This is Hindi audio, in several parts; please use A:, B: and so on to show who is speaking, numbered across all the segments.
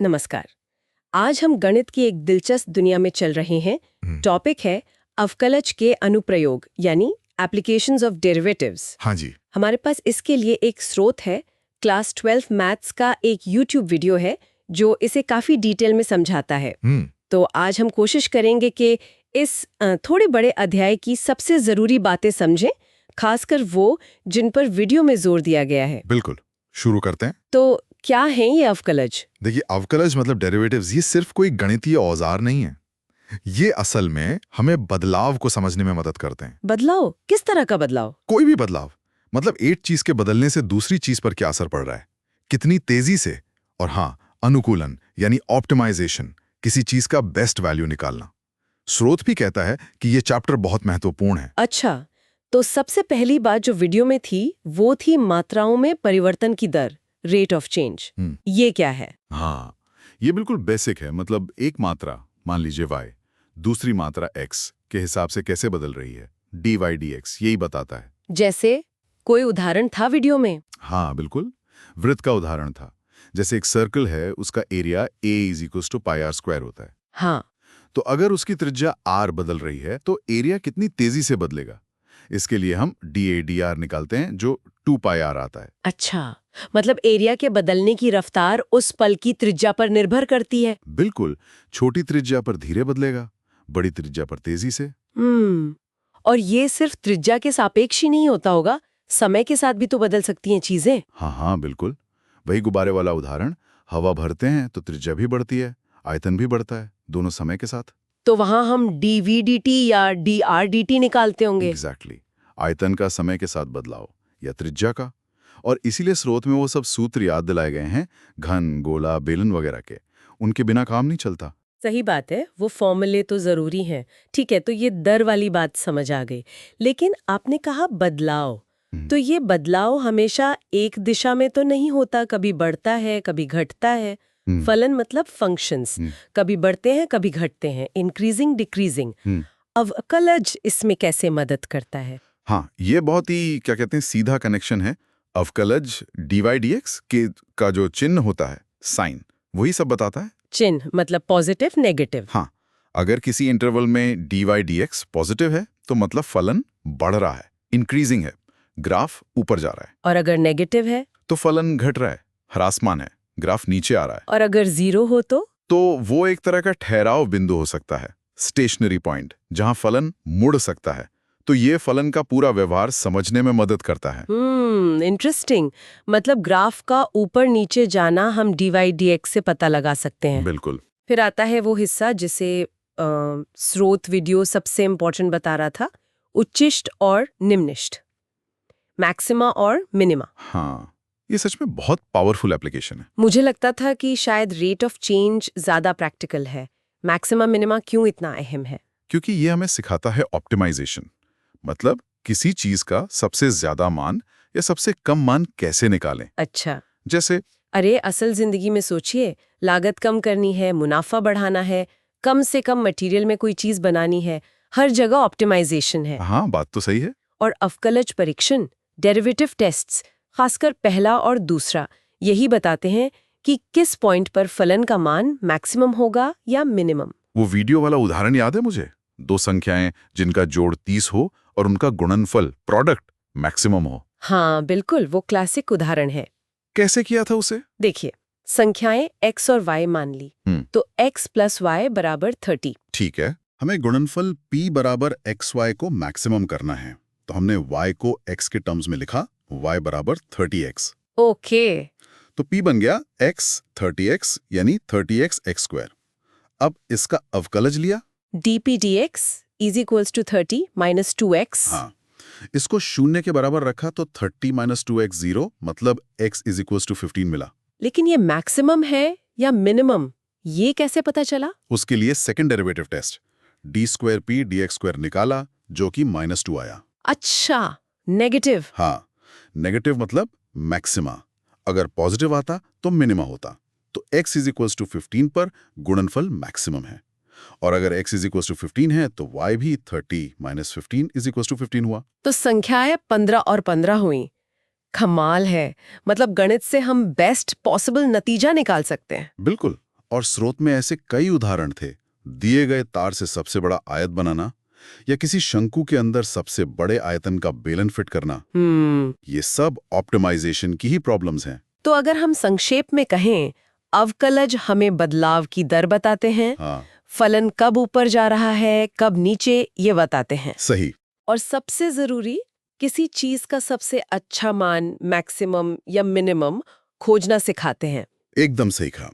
A: नमस्कार। आज हम गणित की एक दिलचस्प दुनिया में चल रहे हैं। टॉपिक है अवकलज के अनुप्रयोग यानी एप्लीकेशंस ऑफ डेरिवेटिव्स।
B: हाँ जी।
A: हमारे पास इसके लिए एक स्रोत है, क्लास 12 मैथ्स का एक यूट्यूब वीडियो है जो इसे काफी डिटेल में समझाता है। तो आज हम कोशिश करेंगे कि इस थोड़े बड़े अध्याय की सबसे जरूरी बातें समझें, खासकर वो जिन पर वीडियो में जोर दिया गया है।
B: बिल्कुल, शुरू करते हैं।
A: तो क्या है ये अवकलज?
B: देखिए, अवकलज मतलब डेरिवेटिव्स, ये सिर्फ कोई गणितीय औजार नहीं है। ये असल में हमें बदलाव को समझने में मदद करते हैं।
A: बदलाव? किस तरह का बदलाव?
B: कोई भी बदलाव, मतलब एक चीज के बदलने से दूसरी चीज पर क्या असर पड़ रहा है, कितनी तेजी से, और हाँ, अनुकूलन यानी ऑप्टिमाइजेशन, किसी चीज का बेस्ट वैल्यू निकालना। स्रोत भी कहता है कि ये चैप्टर बहुत महत्वपूर्ण है।
A: अच्छा, तो सबसे पहली बात जो वीडियो में थी वो थी मात्राओं में परिवर्तन की दर, रेट ऑफ चेंज। ये क्या है?
B: हाँ, ये बिल्कुल बेसिक है। मतलब एक मात्रा, मान लीजिए y, दूसरी मात्रा x के हिसाब से कैसे बदल रही है, dy dx, यही बताता है।
A: जैसे कोई उदाहरण था वीडियो में?
B: हाँ बिल्कुल, वृत्त का उदाहरण था। जैसे एक सर्कल है, उसका एरिया a πr² होता है।
A: हाँ।
B: तो अगर उसकी त्रिज्या r बदल रही है तो एरिया कितनी तेजी से बदलेगा, इसके लिए हम dA dr निकालते हैं, जो 2πr आता है।
A: अच्छा, मतलब एरिया के बदलने की रफ्तार उस पल की त्रिज्या पर निर्भर करती है।
B: बिल्कुल, छोटी त्रिज्या पर धीरे बदलेगा, बड़ी त्रिज्या पर तेजी से।
A: और ये सिर्फ त्रिज्या के सापेक्ष ही नहीं होता होगा, समय के साथ भी तो बदल सकती हैं चीजें।
B: हाँ बिल्कुल, वही गुब्बारे वाला उदाहरण, हवा भरते हैं तो त्रिज्या भी बढ़ती है, आयतन भी बढ़ता है, दोनों समय के साथ।
A: तो वहां हम dV/dt या dR/dt निकालते होंगे।
B: एग्जैक्टली, आयतन का समय के साथ बदलाव या त्रिज्या का। और इसीलिए स्रोत में वो सब सूत्र याद दिलाए गए हैं, घन, गोला, बेलन वगैरह के। उनके बिना काम नहीं चलता।
A: सही बात है, वो फॉर्मूले तो जरूरी हैं। ठीक है, तो ये दर वाली बात समझ आ गई। लेकिन आपने कहा बदलाव, तो ये बदलाव हमेशा एक दिशा में तो नहीं होता, कभी बढ़ता है कभी घटता है। फलन मतलब फंक्शंस, कभी बढ़ते हैं कभी घटते हैं, इंक्रीजिंग डिक्रीजिंग। अवकलज इसमें कैसे मदद करता है?
B: हाँ, ये बहुत ही क्या कहते हैं, सीधा कनेक्शन है। अवकलज dy dx के का जो चिन्ह होता है, साइन, वही सब बताता है।
A: चिन्ह मतलब पॉजिटिव नेगेटिव?
B: हाँ, अगर किसी इंटरवल में dy dx पॉजिटिव है तो मतलब फलन बढ़ रहा है, इंक्रीजिंग है, ग्राफ ऊपर जा रहा है।
A: और अगर नेगेटिव है
B: तो फलन घट रहा है, ह्रासमान है, ग्राफ नीचे आ रहा है।
A: और अगर जीरो हो तो
B: वो एक तरह का ठहराव बिंदु हो सकता है, स्टेशनरी पॉइंट, जहां फलन मुड़ सकता है। तो ये फलन का पूरा व्यवहार समझने में मदद करता है।
A: इंटरेस्टिंग। मतलब ग्राफ का ऊपर नीचे जाना हम dy dx से पता लगा सकते हैं।
B: बिल्कुल।
A: फिर आता है वो हिस्सा जिसे स्रोत वीडियो सबसे इम्पोर्टेंट बता रहा था, उच्चिष्ट और निम्निष्ट, मैक्सिमा और मिनिमा।
B: हाँ, ये सच में बहुत पावरफुल एप्लीकेशन है।
A: मुझे लगता था कि शायद रेट ऑफ चेंज ज्यादा प्रैक्टिकल है, मैक्सिमा मिनिमा क्यों इतना अहम है?
B: क्योंकि ये हमें सिखाता है ऑप्टिमाइजेशन, मतलब किसी चीज का सबसे ज्यादा मान या सबसे कम मान कैसे निकालें।
A: अच्छा,
B: जैसे
A: अरे असल जिंदगी में सोचिए, लागत कम करनी है, मुनाफा बढ़ाना है, कम से कम मटेरियल में कोई चीज बनानी है, हर जगह ऑप्टिमाइजेशन है।
B: हाँ, बात तो सही है।
A: और अवकलज परीक्षण, डेरिवेटिव टेस्ट्स, खासकर पहला और दूसरा, यही बताते हैं कि किस पॉइंट पर फलन का मान मैक्सिमम होगा या मिनिमम।
B: वो वीडियो वाला उदाहरण याद है मुझे, दो संख्याएं जिनका जोड़ 30 हो और उनका गुणनफल, प्रोडक्ट, मैक्सिमम हो।
A: हाँ बिल्कुल, वो क्लासिक उदाहरण है।
B: कैसे किया था उसे?
A: देखिए, संख्याएं x और y मान ली, तो x + y = 30।
B: ठीक है, हमें गुणनफल p बराबर xy को मैक्सिमम करना है, तो हमने y को x के टर्म्स में लिखा, y बराबर 30x।
A: ओके।
B: तो p बन गया x 30x यानी 30x x²। अब इसका अवकलज लिया,
A: dp dx = 30 - 2x।
B: हाँ, इसको शून्य के बराबर रखा तो 30 - 2x 0, मतलब x = 15 मिला।
A: लेकिन ये मैक्सिमम है या मिनिमम, ये कैसे पता चला?
B: उसके लिए second derivative test, d² dx² निकाला, जो कि -2 आया।
A: अच्छा, नेगेटिव।
B: हाँ, नेगेटिव मतलब मैक्सिमा, अगर पॉजिटिव आता तो मिनिमा होता। तो x = 15 पर गुणनफल मैक्सिमम है, और अगर x = 15 है तो y भी 30 - 15 = 15 हुआ।
A: तो संख्याएं 15 और 15 हुई। कमाल है, मतलब गणित से हम बेस्ट पॉसिबल नतीजा निकाल सकते हैं।
B: बिल्कुल, और स्रोत में ऐसे कई उदाहरण थे। दिए गए तार से सबसे बड़ा आयत बनाना या किसी शंकु के अंदर सबसे बड़े आयतन का बेलन फिट करना, ये सब ऑप्टिमाइजेशन की ही प्रॉब्लम्स हैं।
A: तो अगर हम संक्षेप में कहें, अवकलज हमें बदलाव की दर बताते हैं,
B: हाँ,
A: फलन कब ऊपर जा रहा है कब नीचे ये बताते हैं,
B: सही।
A: और सबसे जरूरी किसी चीज का सबसे अच्छा मान मैक्सिमम या मिनिमम खोजना सिखाते हैं।
B: एकदम सही कहा।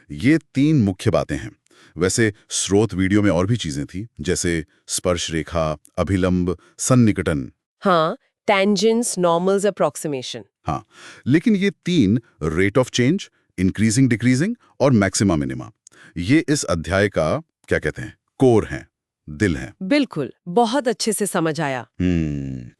B: ये 3 मुख्य बातें हैं। वैसे स्रोत वीडियो में और भी चीजें थी, जैसे स्पर्श रेखा, अभिलंब, सन्निकटन।
A: हाँ, टेंजेंट्स, नॉर्मल्स, अप्रॉक्सीमेशन।
B: हाँ, लेकिन ये 3 rate of change, increasing decreasing और मैक्सिमा मिनिमा, ये इस अध्याय का क्या कहते हैं, कोर हैं, दिल हैं।
A: बिल्कुल, बहुत अच्छे से समझ आया।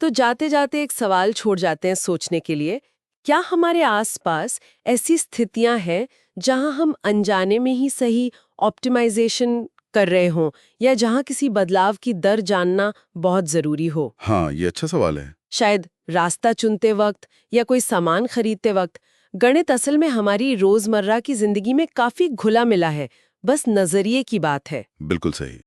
A: तो जाते जाते एक सवाल छोड़ जाते हैं सोचने के लिए, क्या हमारे आसपास ऐसी स्थितियां हैं जहां हम अनजाने में ही सही ऑप्टिमाइजेशन कर रहे हों, या जहां किसी बदलाव की दर जानना बहुत जरूरी हो?
B: हाँ, ये अच्छा सवाल है।
A: शायद रास्ता चुनते वक्त या कोई सामान खरीदते वक्त। गणित असल में हमारी रोजमर्रा की जिंदगी में काफी घुला मिला है, बस नजरिए की बात है।
B: बिल्कुल सही।